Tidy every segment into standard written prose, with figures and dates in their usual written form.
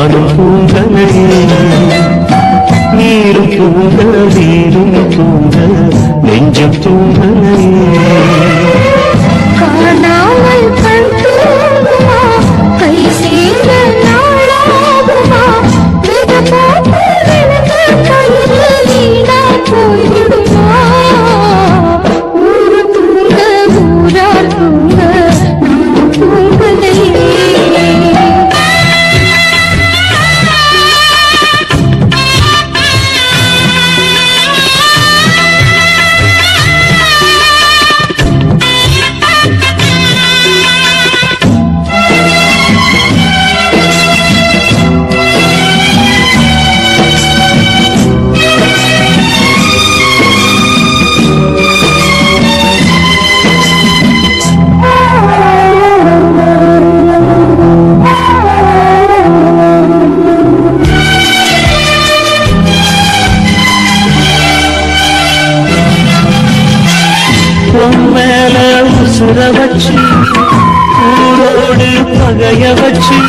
நானும் தூங்கலையே நீரும் தூங்க வீரும் தூங்க நெஞ்சம் தூங்கலையே காணாமல் கண் தூங்குமா கை சேர்ந்த நாளாகுமா வித போட்டு விழுந்த கயிறு வீணா போய்விடுமா ஊரு தூங்க ஊரார் தூங்க நான் தூங்கலையே மேல உசுர வச்சு ஊரோடு பகைய வச்சு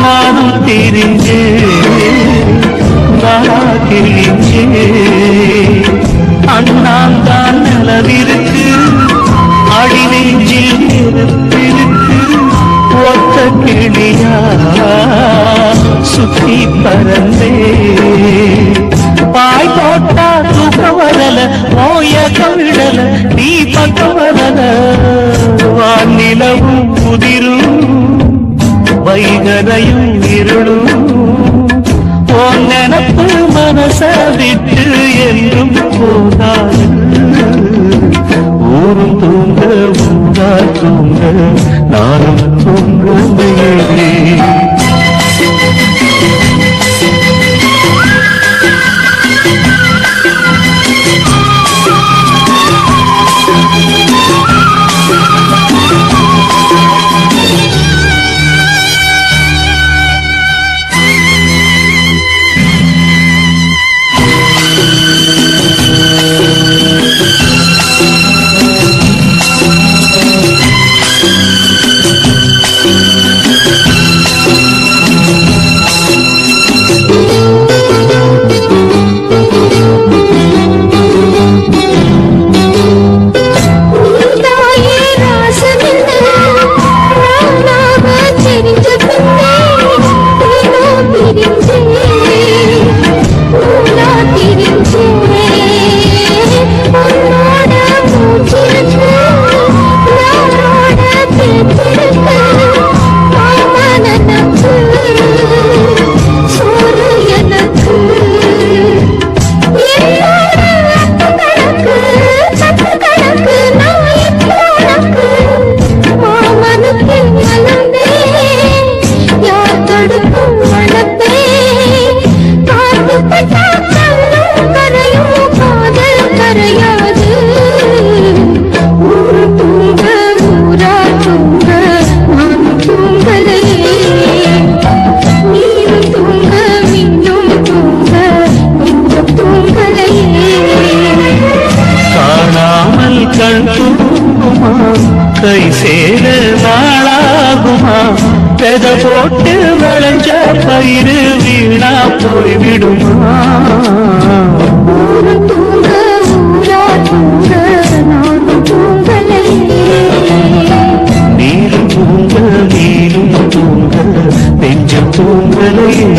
நானும் திரிஞ்சே அண்ணாந்தான் நிலவிருக்கு அடி நெஞ்சில் நெருப்பிருக்கு ஒத்த கிளியா சுத்தி பறந்தே பாய் போட்டா தூக்க வரல ஓயக்கம் விடல நீ பக்கம் வரல வானிலவும் புதிரும் வைகரையும் இருளும் உன் நினப்பு மனச விட்டு என்றும் போதாது ஊரும் தூங்க ஊரா தூங்க நானும் தூங்கலையே கை சேர நாளாகுமா பெத போட்டு விளைஞ்ச பயிறு வீணா போய்விடுமா நீரும் தூங்க நீரும் தூங்க நெஞ்சம் தூங்கலையே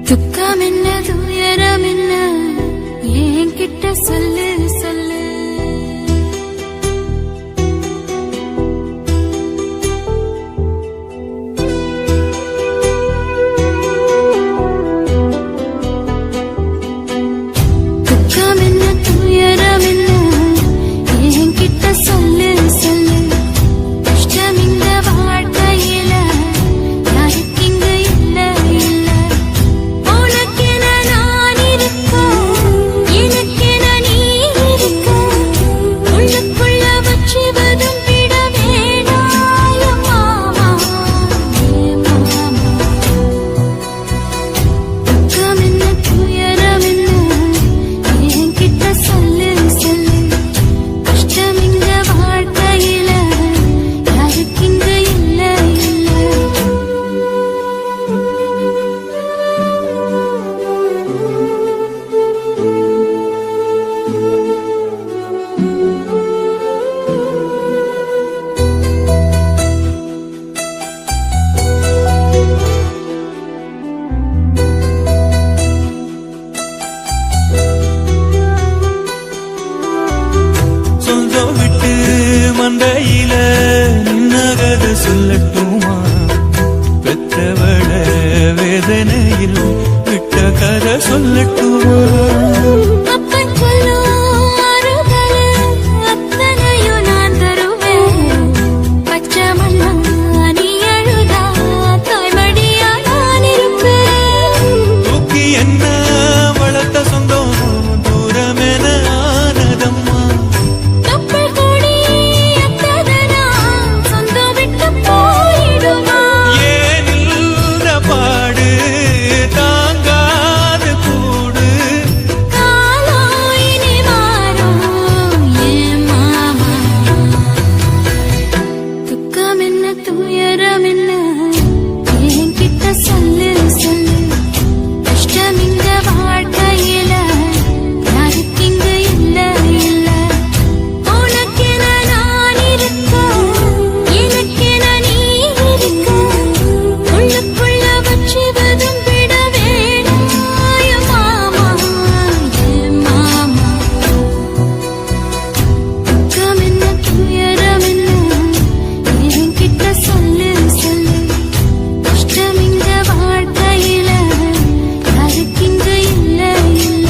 துக்கம் என்ன துயரம் என்ன என்கிட்ட சொல்லு சொல்லு துக்கம் என்ன துயரம் என்ன என்கிட்ட சொல்லு சொல்லு கஷ்டம் இந்த வாழ்க்கையில யாருக்கு இங்கு இல்ல இல்ல உனக்கென நான் இருக்கோம் எனக்கென நீ கையில் விட்ட கதை சொல்லட்டுமா? அப்பன் சொல்லும் ஆறுதலு அத்தனையும் நான் தருவேன். பச்சை மண்ணா நீ அழுதா தாய்மடியா நான் இருப்பேன். தூக்கி என்ன வளர்த்த சொந்தம் தூரமென ஆனதம்மா. தொப்புள் கொடி அத்ததனா சொந்தம் விட்டு போயிடுமா? ஏன் இந்த பாடு தாங்காது கூடு. காலம் இனி மாறும் ஏன் மாமா? துக்கம் என்ன துயரம் என்ன என்கிட்ட சொல்லு சொல்லு. கஷ்டம் இந்த வாழ்க்கையில யாருக்கு இங்கு இல்ல இல்ல. உனக்கென நான் இருக்க எனக்கென நீ இருக்க. உள்ளுக்குள்ள வச்சுவதும் விட வேணாய மாமா ஏன் மாமா? துக்கம் என்ன துயரம் என்ன என்கிட்ட சொல்லு சொல்லு. கஷ்டம் இந்த வாழ்க்கையில யாருக்கு இங்கு இல்ல இல்ல.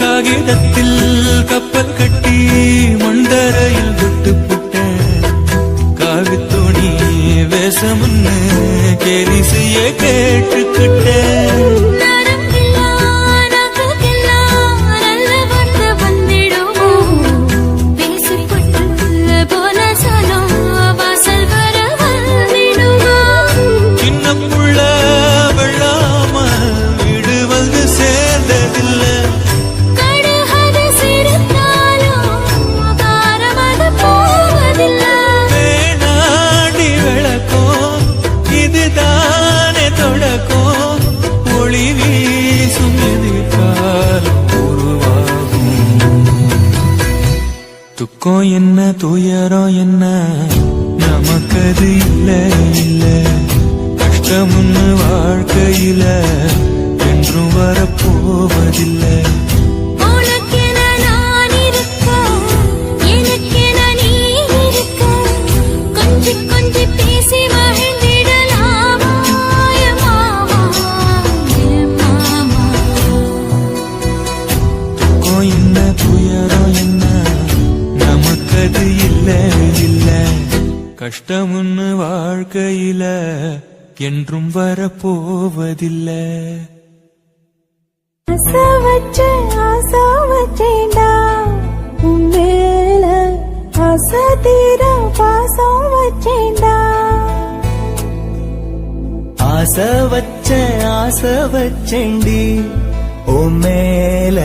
காகிதத்தில் கப்பல் கட்டி மண்டரையில் விட்டு புட்டேன். காவித்துணி வேஷமுன்னு கேலி செய்ய கேட்டுக்கிட்டேன். நரம்பில்லா நகைக்கெல்லாம் நல்ல வார்த்தை வந்திடுமோ? பேசிப்பட்டு போன சனம் வாசல் வர வந்திடுமோ? சின்ன புள்ள வெள்ளாம வீடு வந்து சேர்ந்ததில்லை. கடுகது சிரித்தாலும் காரமது போவதில்லை. வேணாடி விளக்கும் இதுதானே தொடக்கும். ஒளி வீசும் எதிர்கால் உருவாகும். துக்கம் என்ன துயரம் என்ன நமக்கது இல்ல இல்ல. கஷ்டம்னு வாழ்க்கையில என்றும் வரப்போவதில்லை. உனக்கென நான் இருக்க எனக்கென நீ இருக்க. கொஞ்சி கொஞ்சி பேசி மகிழ்ந்திடலாமா என் மாமா என் மாமா? துக்கம் என்ன துயரம் என்ன நமக்கது இல்ல இல்ல. கஷ்டம்னு வாழ்க்கையில என்றும் வரப்போவதில்லை. ஆசை வச்சேன்டா உன் மேல ஆசை தீர பாசம் வச்சேன்டா. ஆசை வச்சேண்டி ஓ மேல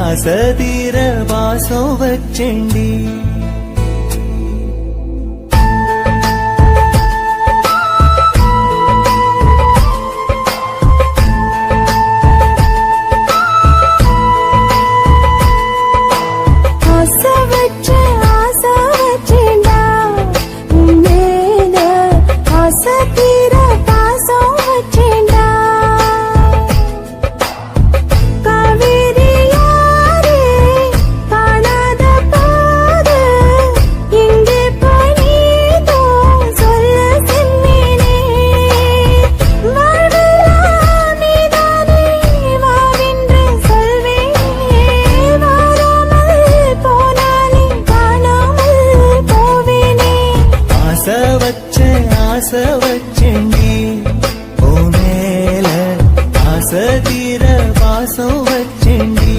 ஆசை தீர வாசம் வச்சேண்டி. ஆசை வச்சேன்டா உன் மேல ஆசை தீர பாசம் வச்சேன்டா. காவேரி யாரே காணாத பாரு எங்கே பணிதோ சொல்ல செல்வேனே. வாழ்வெல்லாம் நீதானே வாவென்று சொல்வேனே. வாராமல் போனாலே காணாமல் போவேனே. ஆசை வச்சேண்டி ஓ மேல ஆசை தீர வாசம் வச்சேண்டி.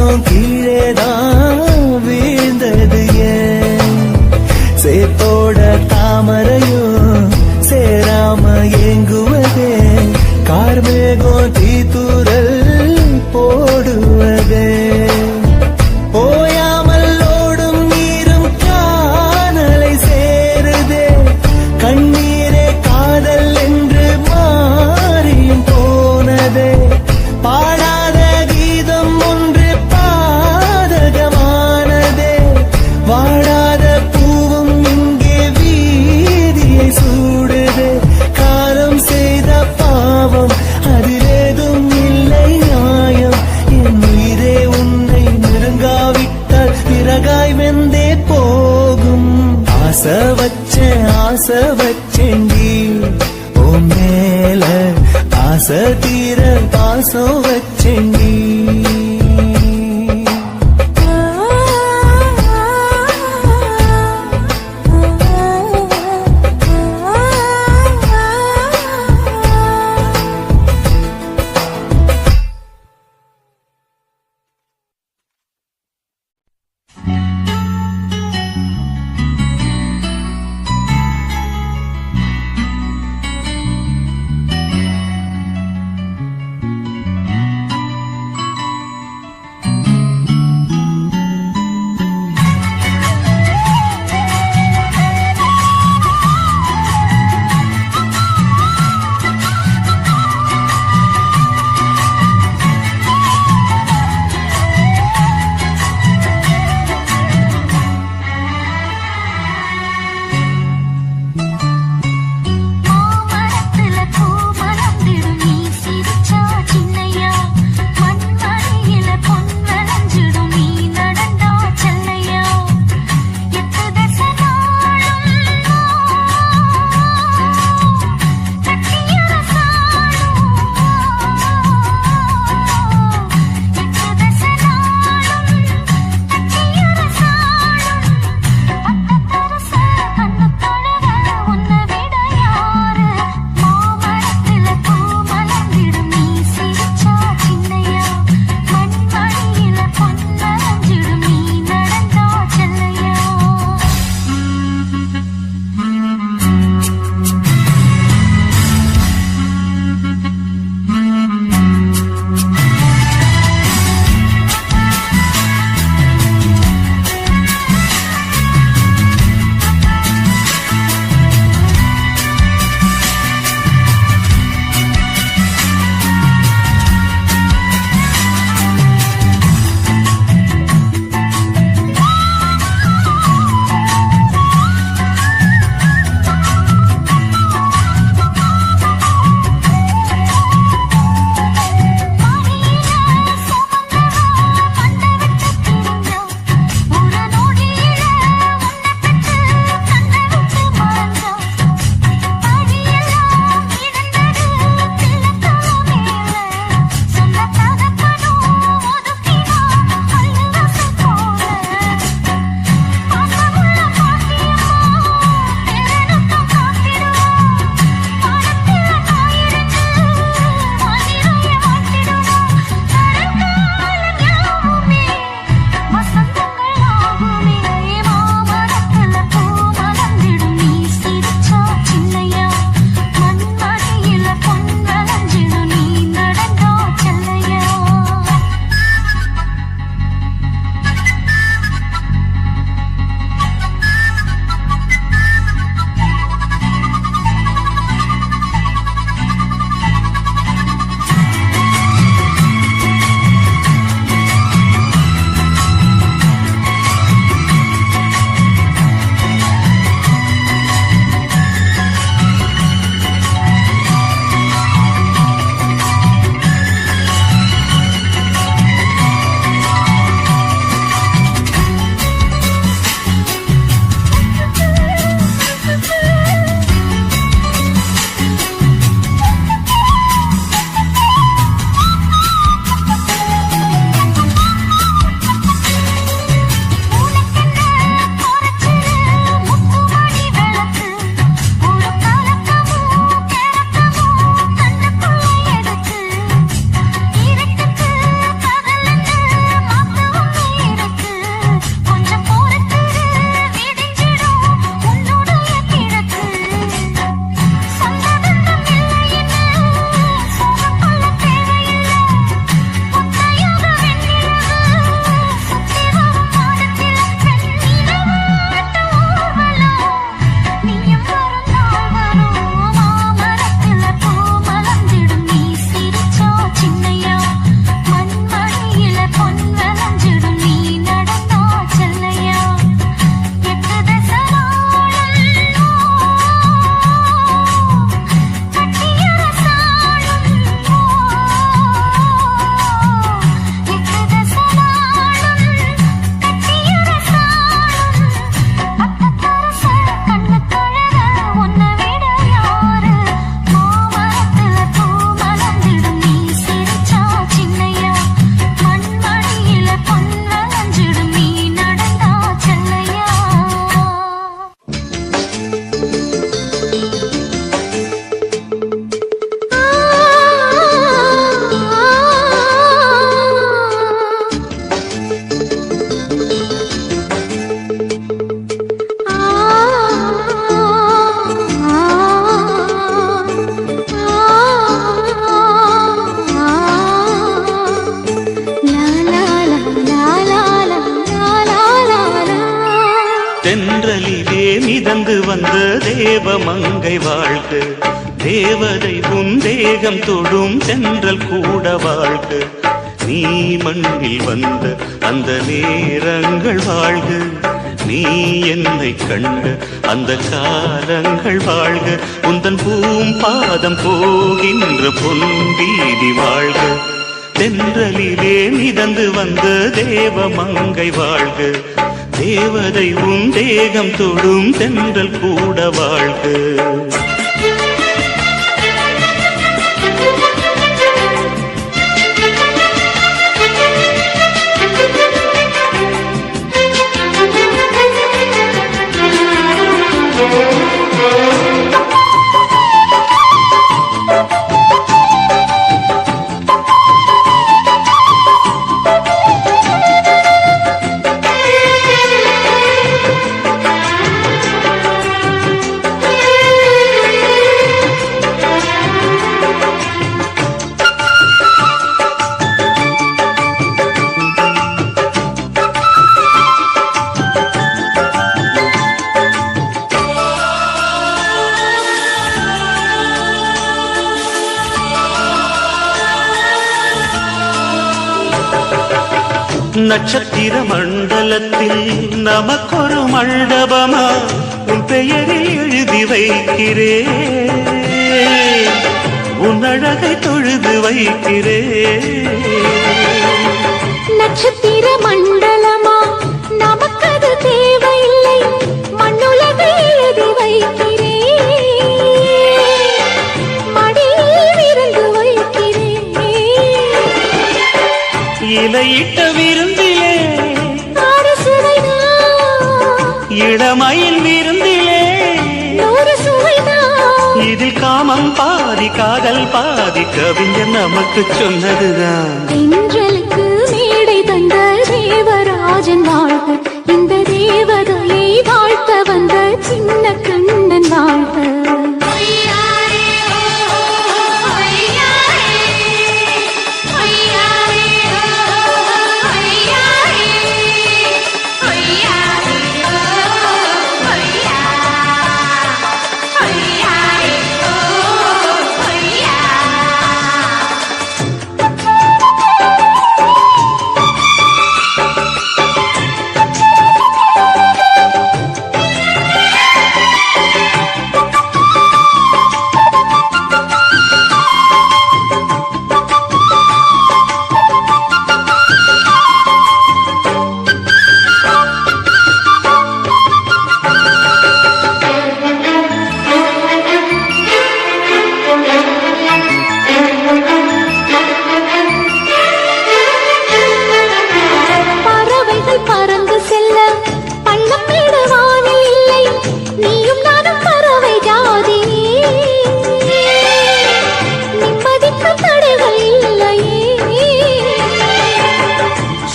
மேகம் கீழேதான் வீழ்ந்தது ஏன் சேத்தோட தாமரையும் சேராம ஏங்குவதே கார்மேகம் தீத்துரல் போடுவதே ஓயாமல் ஓடும் நீரும் காணலை சேருதே கண்ணீரே காதல் என்று மாறியும் போனதே பாடாத கீதம் ஒன்று பாட தேவ மங்கை வாழ்க. தேவதை உன் தேகம் தொடும் தென்றல் கூட வாழ்க. நீ மண்ணில் வந்த அந்த நேரங்கள் வாழ்க. நீ என்னை கண்ட அந்த காலங்கள் வாழ்க. உந்தன் பூம்பாதம் போகின்ற பொன்வீதி வாழ்க. தென்றலிலே மிதந்து வந்த தேவ மங்கை வாழ்க. தேவதை உன் தேகம் தொடும் தென்றல் கூட வாழ்க. நட்சத்திர மண்டலத்தில் நமக்கொரு மண்டபமா உன் பெயரில் எழுதி வைக்கிறேன். உன் அழகை தொழுது வைக்கிறேன். நட்சத்திர மண்டலமா நமக்கது தேவையில்லை. மண்ணுலகை எழுதி வைக்கிறேன். மடியில் விருந்து வைக்கிறேன். இலையிட்ட விருந்திலே இளமயில் விருந்திலே இதில் காமம் பாதி காதல் பாதி கவிஞர் நமக்கு சொன்னதுதான். தென்றலுக்கு மேடை தந்த தேவராஜன் வாழ்க. இந்த தேவதையை வாழ்த்த வந்த சின்ன கண்ணன் வாழ்க.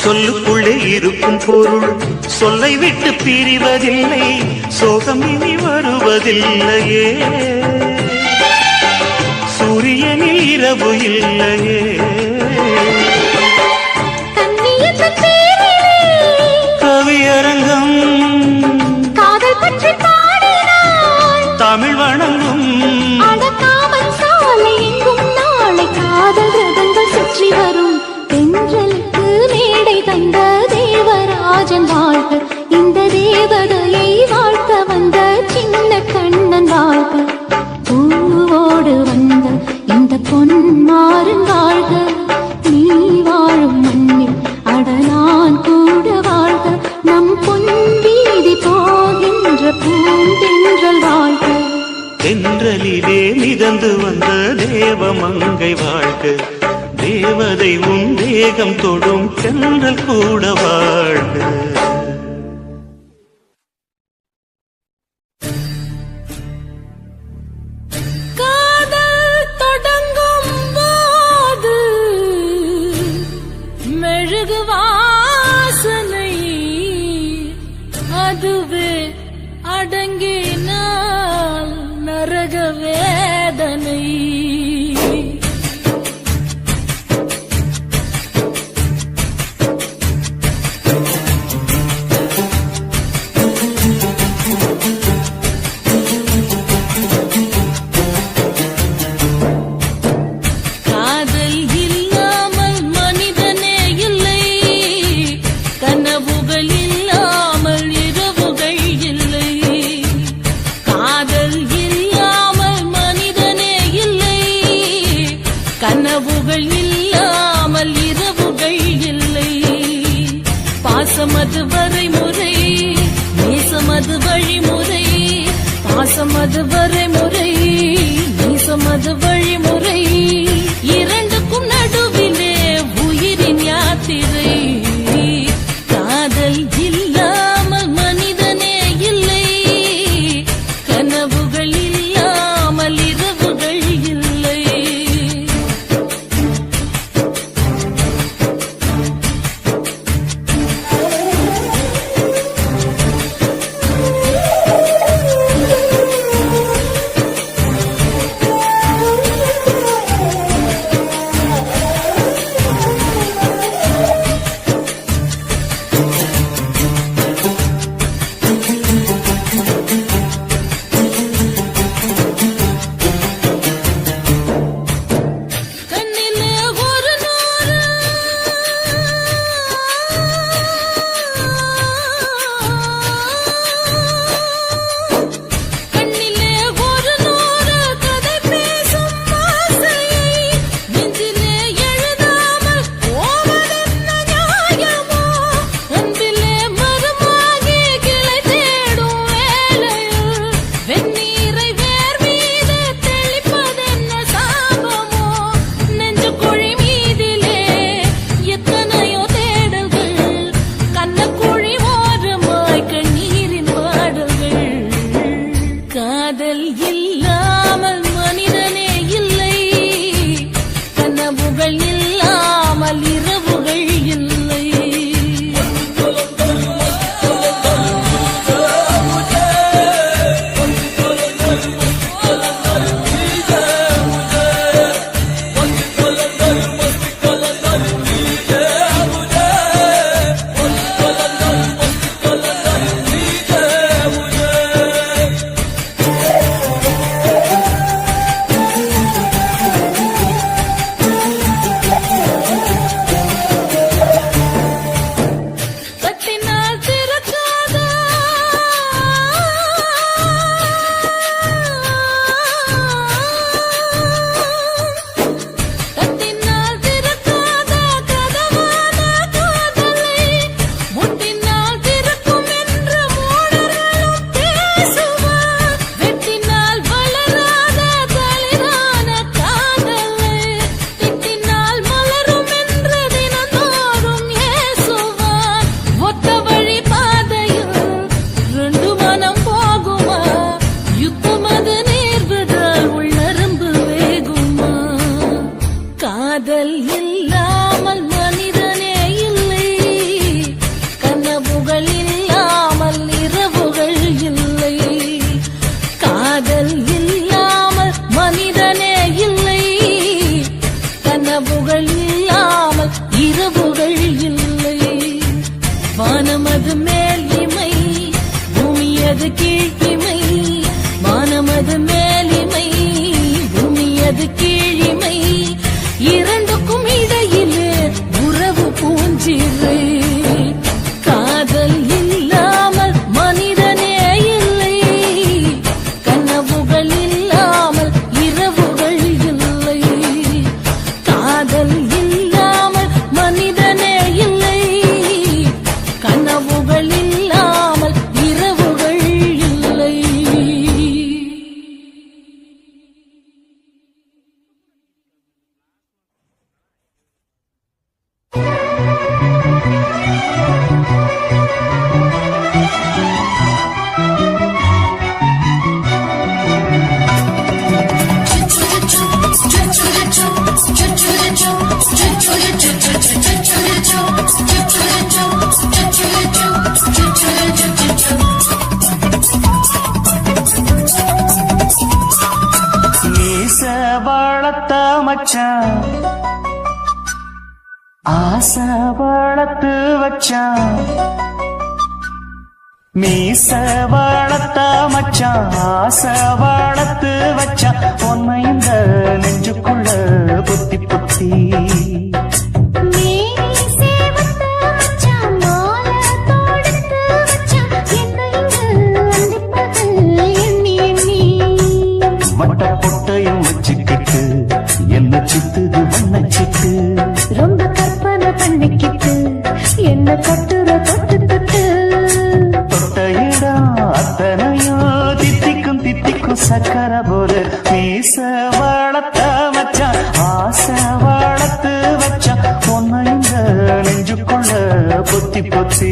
சொல்லுக்குள்ளே இருக்கும் பொருள் சொல்லை விட்டு பிரிவதில்லை. சோகம் இனி வருவதில்லையே. சூரியனில் இரவு இல்லையே. கவியரங்கம் காதல் பற்றி பாடினாள். தமிழ் வணங்கும் அடக்காமல் சாலை எங்கும் நாளை காதல் ரதங்கள் சுற்றி வரும். தென்றலுக்கு மேடை தந்த தேவராஜன் வாழ்க. இந்த தேவதையை வாழ்த்த வந்த சின்ன கண்ணன் வாழ்க. பூவோடு வந்த இந்த பொன்மாறன் வாழ்க. நீ வாழும் மண்ணில் அடலான் கூட வாழ்க. நம் பொன் வீதி போகின்ற பூந்தென்றல் வாழ்க. தென்றலிலே மிதந்து வந்த தேவ மங்கை வாழ்க. தேவதை உன் தேகம் தொடும் தென்றல் கூட வாழ்க. காதல் தொடங்கும் போது மெழுகு வாசனை அதுவே அடங்கினால் நரக வேதனை. நேசமது வரைமுறை நேசமது வழிமுறை பாசமது வரைமுறை நேசமது வழிமுறை இரண்டுக்கும் நடுவிலே உயிரின் யாத்திரை காதல் இல்லாமல் மனிதனே இல்லை கனவுகள் இல்லாமல் இரவுகள் இல்லை கண்ணிலே ஒரு நூறு கண்ணிலே ஒரு நூறு கதை பேசும் ஆசையை நெஞ்சிலே எழுதாமல் போவதென்ன நியாயமோ அன்பிலே மரமாகி கிளை தேடும் வேளையில் வெந்நீரை வேர் மீது தெளிப்பதென்ன சாபமோ நெஞ்சு குழி மீதிலே எத்தனையோ தேடல்கள் கண்ணக்குழி ஓரமாய் கண்ணீரின் பாடல்கள் காதல் இல்லாமல் மனிதனே இல்லை கனவுகள் இல்லாமல் இரவுகள் இல்லை தட்டினால் திறக்காத தட்டினால் திறக்காத கதவான காதலை முட்டினால் திறக்கும் என்று மூடர்களும் பேசுவார் வெட்டினால் வளராத தளிரான காதலை திட்டினால் மலரும் என்று தினந்தோறும் ஏசுவார் ஒத்த வழி பாதையில் ரெண்டு மனம் போகுமா யுத்தம் அது நேர்வதால் உள்ளரம்பு வேகுமா காதல் இல்லாமல் மனிதனே இல்லை கனவுகள் இல்லாமல் இரவுகள் இல்லை காதல் இல்லாமல் மனிதனே இல்லை கனவுகள் இல்லாமல் இரவுகள் இல்லை வானமது மேல் இமை பூமியது கீழ்மை வானமது மேலிமை பூமியது கீழிமை இரண்டுக்கும் இடையிலே உறவு பூஞ்சிறை காதல் இல்லாமல் மனிதனே இல்லை கனவுகள் இல்லாமல் இரவுகள் இல்லை காதல் இல்லாமல் மனிதனே இல்லை கனவுகள் இல்லாமல் இரவுகள் இல்லை மீச வளர்த்த மச்சான் ஆசை வளர்த்து வச்சான் மீச வளர்த்த மச்சான் ஆசை வளர்த்து வச்சான் பொன்னை இந்த நெஞ்சுக்குள்ள புத்தி புத்தி வட்ட பொட்டையும் வச்சுக்கிட்டு என்ன சித்துது வண்ணச்சிட்டு ரொம்ப கற்பனை பண்ணிக்கிட்டு என்ன கட்டுற தொட்டு நெஞ்சுக்குள்ள பொத்தி பொத்தி